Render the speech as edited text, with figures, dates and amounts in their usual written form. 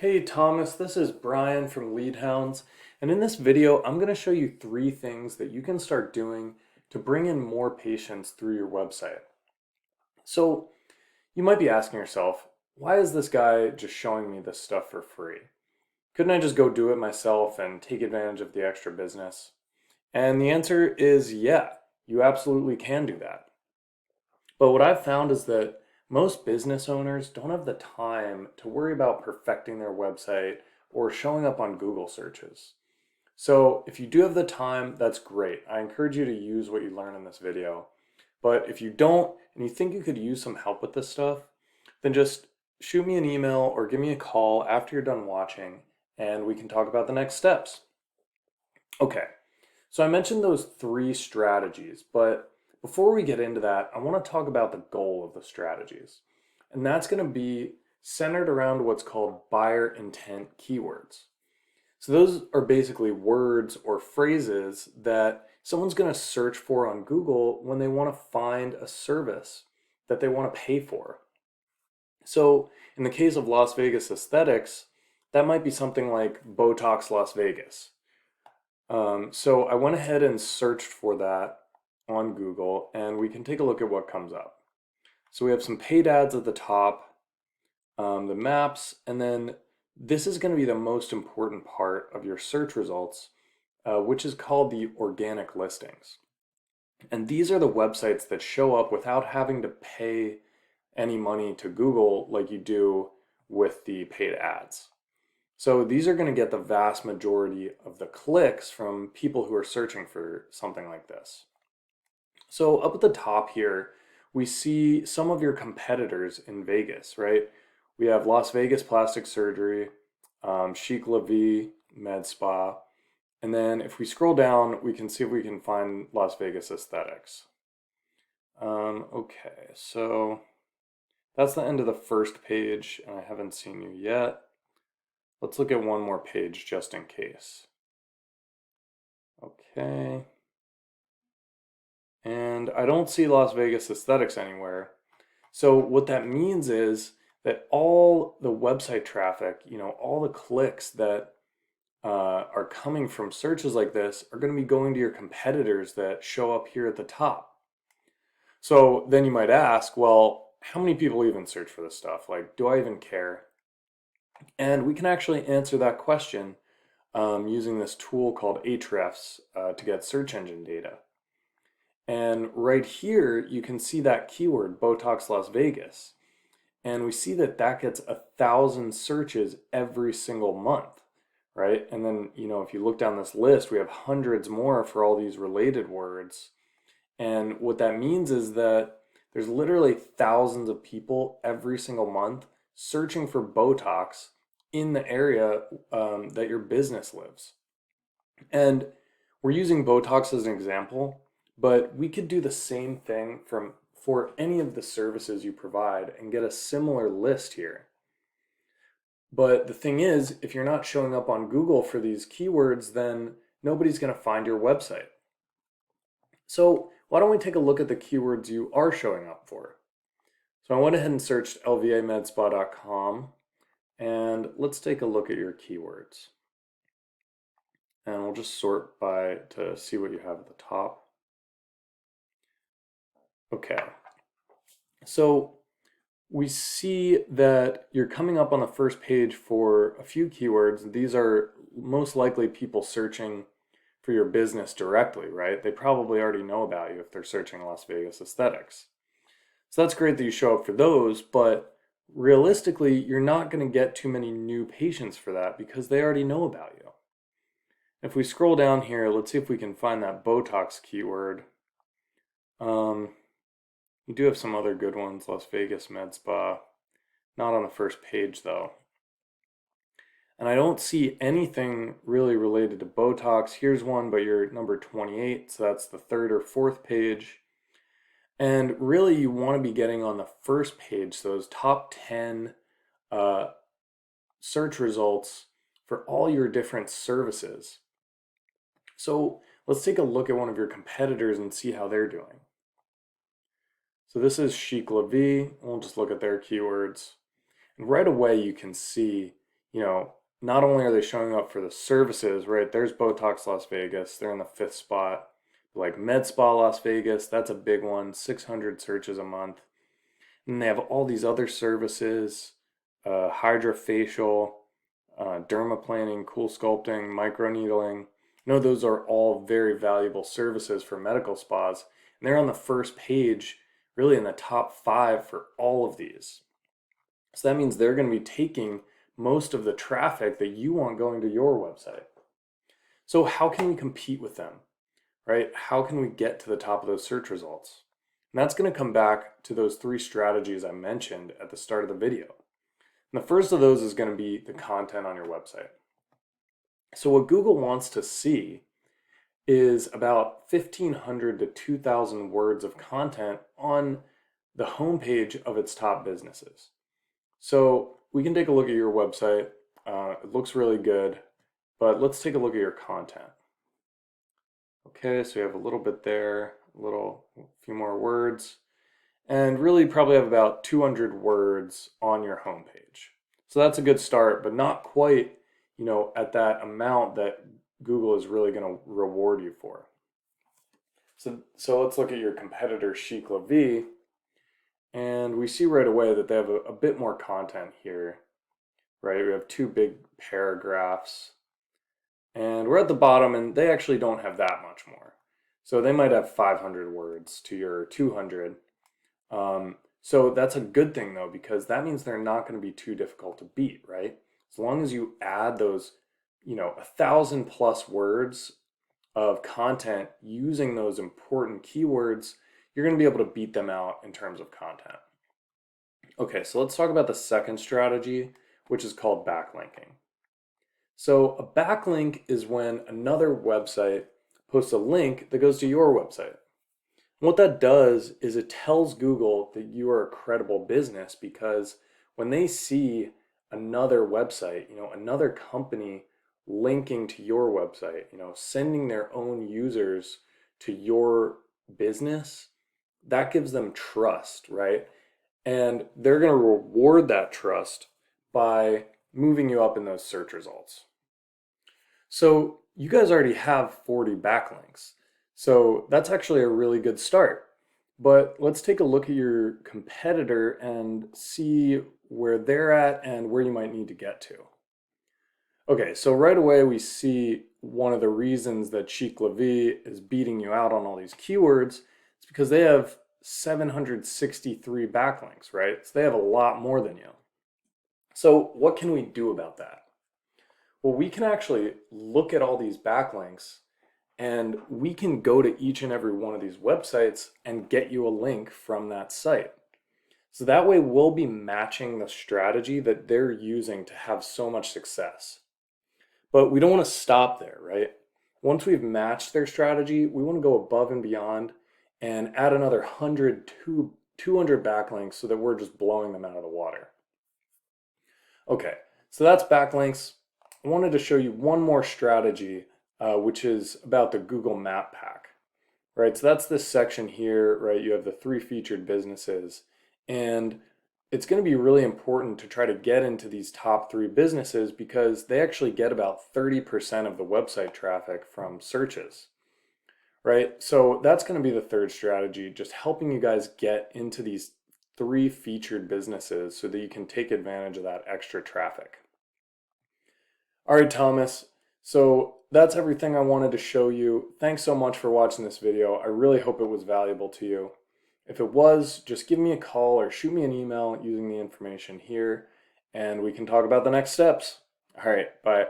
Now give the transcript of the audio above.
Hey Thomas, this is Brian from Leadhounds, and in this video I'm going to show you 3 things that you can start doing to bring in more patients through your website. So you might be asking yourself, why is this guy just showing me this stuff for free? Couldn't I just go do it myself and take advantage of the extra business? And the answer is yeah, you absolutely can do that. But what I've found is that most business owners don't have the time to worry about perfecting their website or showing up on Google searches. So if you do have the time, that's great. I encourage you to use what you learn in this video. But if you don't and you think you could use some help with this stuff, then just shoot me an email or give me a call after you're done watching and we can talk about the next steps. Okay, so I mentioned those 3 strategies, but before we get into that, I want to talk about the goal of the strategies. And that's going to be centered around what's called buyer intent keywords. So those are basically words or phrases that someone's going to search for on Google when they want to find a service that they want to pay for. So in the case of Las Vegas aesthetics, that might be something like Botox Las Vegas. So I went ahead and searched for that on Google, and we can take a look at what comes up. So we have some paid ads at the top, the maps, and then this is going to be the most important part of your search results, which is called the organic listings. And these are the websites that show up without having to pay any money to Google like you do with the paid ads. So these are going to get the vast majority of the clicks from people who are searching for something like this. So up at the top here, we see some of your competitors in Vegas, right? We have Las Vegas Plastic Surgery, Chic La Vie Med Spa, and then if we scroll down, we can see if we can find Las Vegas Aesthetics. Okay, so that's the end of the first page, and I haven't seen you yet. Let's look at one more page just in case. Okay. And I don't see Las Vegas Aesthetics anywhere. So what that means is that all the website traffic, all the clicks that are coming from searches like this are going to be going to your competitors that show up here at the top. So then you might ask, well, how many people even search for this stuff? Like, do I even care? And we can actually answer that question using this tool called Ahrefs to get search engine data. And right here, you can see that keyword, Botox Las Vegas. And we see that that gets 1,000 searches every single month, right? And then, if you look down this list, we have hundreds more for all these related words. And what that means is that there's literally thousands of people every single month searching for Botox in the area that your business lives. And we're using Botox as an example, but we could do the same thing for any of the services you provide and get a similar list here. But the thing is, if you're not showing up on Google for these keywords, then nobody's going to find your website. So why don't we take a look at the keywords you are showing up for? So I went ahead and searched lvamedspa.com, and let's take a look at your keywords. And we'll just sort by to see what you have at the top. Okay, so we see that you're coming up on the first page for a few keywords. These are most likely people searching for your business directly, right? They probably already know about you if they're searching Las Vegas aesthetics. So that's great that you show up for those, but realistically, you're not going to get too many new patients for that because they already know about you. If we scroll down here, let's see if we can find that Botox keyword. You do have some other good ones, Las Vegas Med Spa. Not on the first page though. And I don't see anything really related to Botox. Here's one, but you're number 28, so that's the third or fourth page. And really you want to be getting on the first page, so those top 10 search results for all your different services. So let's take a look at one of your competitors and see how they're doing. So this is Chic La Vie. We'll just look at their keywords. And right away you can see, not only are they showing up for the services, right? There's Botox Las Vegas, they're in the fifth spot. Like Med Spa Las Vegas, that's a big one, 600 searches a month. And they have all these other services, hydrofacial, dermaplaning, cool sculpting, microneedling. Those are all very valuable services for medical spas. And they're on the first page, really in the top 5 for all of these. So that means they're going to be taking most of the traffic that you want going to your website. So how can we compete with them, right? How can we get to the top of those search results? And that's going to come back to those 3 strategies I mentioned at the start of the video. And the first of those is going to be the content on your website. So what Google wants to see is about 1,500 to 2,000 words of content on the homepage of its top businesses. So we can take a look at your website. It looks really good, but let's take a look at your content. Okay, so you have a little bit there, a few more words, and really probably have about 200 words on your homepage. So that's a good start, but not quite, at that amount that Google is really going to reward you for. So let's look at your competitor, Chic La Vie, and we see right away that they have a bit more content here, right? We have 2 big paragraphs, and we're at the bottom, and they actually don't have that much more. So they might have 500 words to your 200. So that's a good thing though, because that means they're not going to be too difficult to beat, right? As long as you add those, 1,000 plus words of content using those important keywords, you're going to be able to beat them out in terms of content. Okay, so let's talk about the second strategy, which is called backlinking. So a backlink is when another website posts a link that goes to your website. And what that does is it tells Google that you are a credible business, because when they see another website, another company linking to your website, sending their own users to your business, that gives them trust, right? And they're going to reward that trust by moving you up in those search results. So you guys already have 40 backlinks. So that's actually a really good start. But let's take a look at your competitor and see where they're at and where you might need to get to. Okay, so right away we see one of the reasons that Chic La Vie is beating you out on all these keywords is because they have 763 backlinks, right? So they have a lot more than you. So what can we do about that? Well, we can actually look at all these backlinks, and we can go to each and every one of these websites and get you a link from that site. So that way we'll be matching the strategy that they're using to have so much success. But we don't want to stop there, right? Once we've matched their strategy, we want to go above and beyond and add another 100 to 200 backlinks so that we're just blowing them out of the water. Okay, so that's backlinks. I wanted to show you one more strategy, which is about the Google Map Pack, right? So that's this section here, right? You have the 3 featured businesses, and it's going to be really important to try to get into these top 3 businesses because they actually get about 30% of the website traffic from searches, right? So that's going to be the third strategy, just helping you guys get into these 3 featured businesses so that you can take advantage of that extra traffic. All right, Thomas, so that's everything I wanted to show you. Thanks so much for watching this video. I really hope it was valuable to you. If it was, just give me a call or shoot me an email using the information here, and we can talk about the next steps. All right, bye.